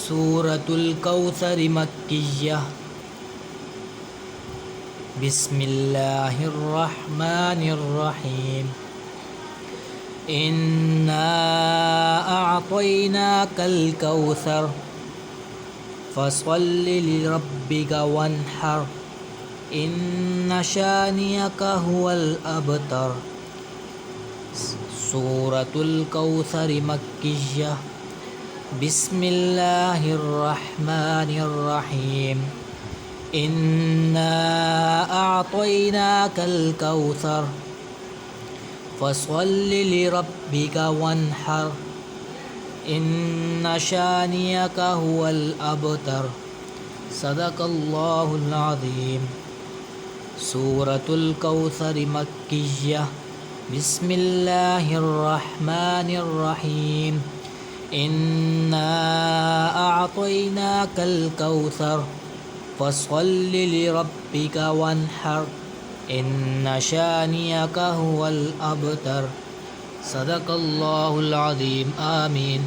सूरतुल कौसर मक्किय्या। बिस्मिल्लाहिर्रहमानिर्रहीम। इन्ना अअतैनाकल कौसर फसल्लि लिरब्बिका वन्हर इन्न शानियका हुवल अबतर। सूरतुल कौसर मक्किय्या। बिस्मिल्लाहिर्रहमानिर्रहीम। इन्ना अअतैनाकल कौसर फसल्लि लिरब्बिका वन्हर इन्न शानियका हुवल अबतर। सदक़ल्लाहुल अज़ीम। सूरतुल कौसर मक्किय्या। बिस्मिल्लाहिर्रहमानिर्रहीम। इन्ना अअतैनाकल कौसर फसल्लि लिरब्बिका वन्हर इन्न शानियका हुवल अबतर। सदक़ल्लाहुल अज़ीम। आमीन।